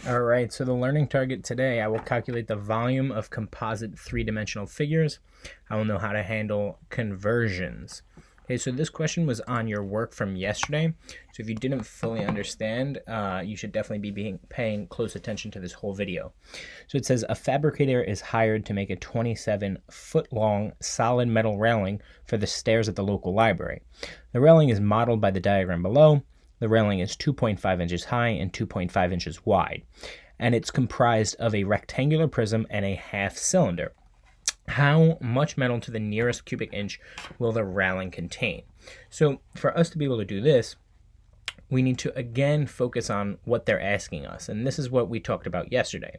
All right, so the learning target today, I will calculate the volume of composite three-dimensional figures. I will know how to handle conversions. Okay, so this question was on your work from yesterday. So if you didn't fully understand, you should definitely be paying close attention to this whole video. So it says a fabricator is hired to make a 27-foot-long solid metal railing for the stairs at the local library. The railing is modeled by the diagram below. The railing is 2.5 inches high and 2.5 inches wide, and it's comprised of a rectangular prism and a half cylinder. How much metal to the nearest cubic inch will the railing contain? So for us to be able to do this, we need to again focus on what they're asking us, and this is what we talked about yesterday.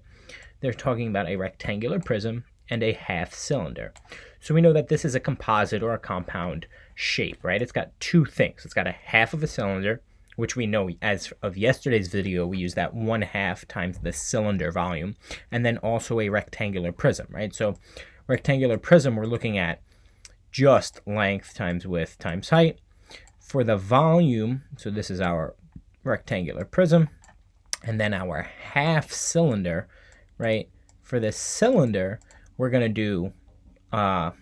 They're talking about a rectangular prism and a half cylinder. So we know that this is a composite or a compound shape, right? It's got two things. It's got a half of a cylinder, which we know as of yesterday's video, we use that 1/2 times the cylinder volume, and then also a rectangular prism, right? So rectangular prism, we're looking at just length times width times height. For the volume, so this is our rectangular prism, and then our half cylinder, right? For the cylinder, we're going to do our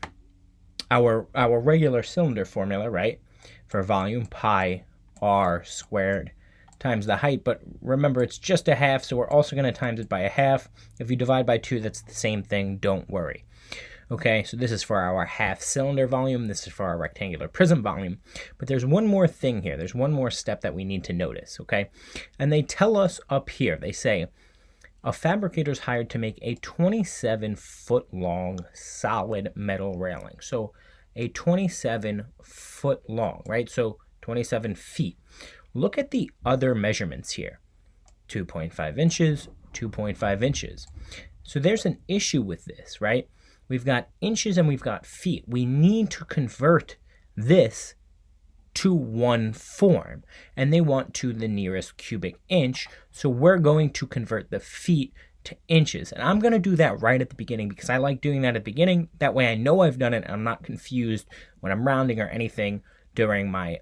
regular cylinder formula, right? For volume, pi r squared times the height, but remember it's just a half, so we're also going to times it by a half. If you divide by 2, that's the same thing, don't worry. Okay, so this is for our half cylinder volume, this is for our rectangular prism volume, but there's one more thing here, there's one more step that we need to notice, okay? And they tell us up here, they say, a fabricator is hired to make a 27-foot long solid metal railing. So a 27-foot long, right? So 27 feet. Look at the other measurements here. 2.5 inches, 2.5 inches. So there's an issue with this, right? We've got inches and we've got feet. We need to convert this to one form, and they want to the nearest cubic inch. So we're going to convert the feet to inches, and I'm going to do that right at the beginning because I like doing that at the beginning. That way I know I've done it and I'm not confused when I'm rounding or anything during my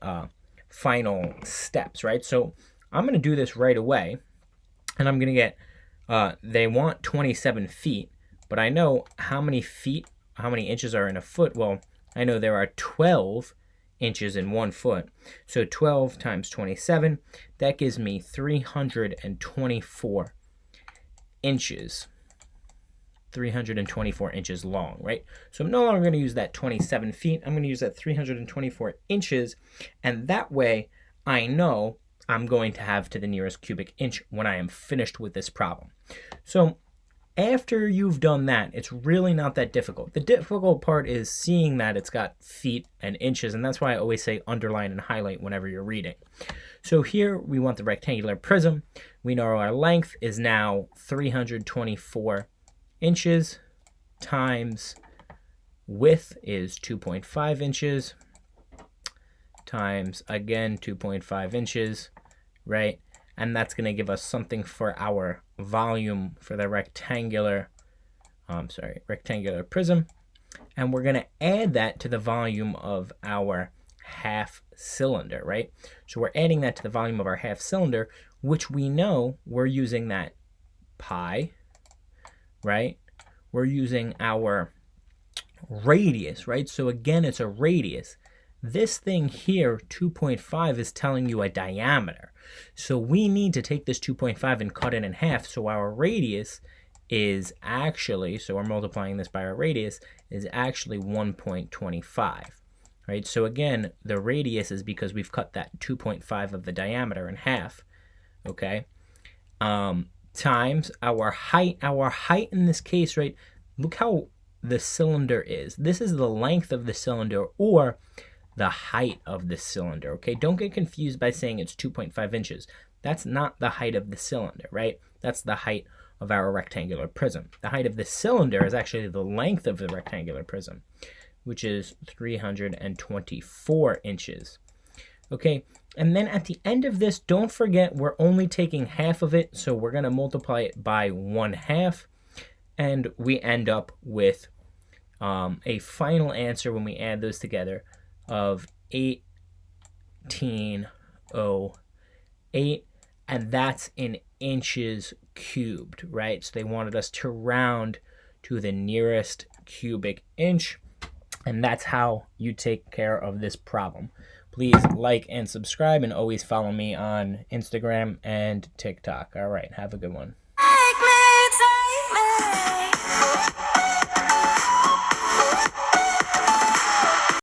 final steps, right? So I'm going to do this right away, and I'm going to get, they want 27 feet, but I know how many feet, how many inches are in a foot. Well, I know there are 12 inches in 1 foot. So 12 times 27, that gives me 324 inches. 324 inches long, right? So I'm no longer going to use that 27 feet. I'm going to use that 324 inches, and that way I know I'm going to have to the nearest cubic inch when I am finished with this problem. So after you've done that, it's really not that difficult. The difficult part is seeing that it's got feet and inches, and that's why I always say underline and highlight whenever you're reading. So here we want the rectangular prism. We know our length is now 324 inches times width is 2.5 inches times, again, 2.5 inches, right? And that's going to give us something for our volume for the rectangular prism. And we're going to add that to the volume of our half cylinder, right? So we're adding that to the volume of our half cylinder, which we know we're using that pi, right? We're using our radius, right? So again, it's a radius. This thing here, 2.5, is telling you a diameter. So we need to take this 2.5 and cut it in half. So our radius is actually, so we're multiplying this by our radius, is actually 1.25, right? So again, the radius is because we've cut that 2.5 of the diameter in half, okay? Times our height. Our height in this case, right? Look how the cylinder is. This is the length of the cylinder, or the height of the cylinder, okay? Don't get confused by saying it's 2.5 inches. That's not the height of the cylinder, right? That's the height of our rectangular prism. The height of the cylinder is actually the length of the rectangular prism, which is 324 inches. Okay, and then at the end of this, don't forget we're only taking half of it, so we're going to multiply it by 1/2, and we end up with a final answer when we add those together of 1808, and that's in inches cubed, right? So they wanted us to round to the nearest cubic inch, and that's how you take care of this problem. Please like and subscribe, and always follow me on Instagram and TikTok. All right, have a good one.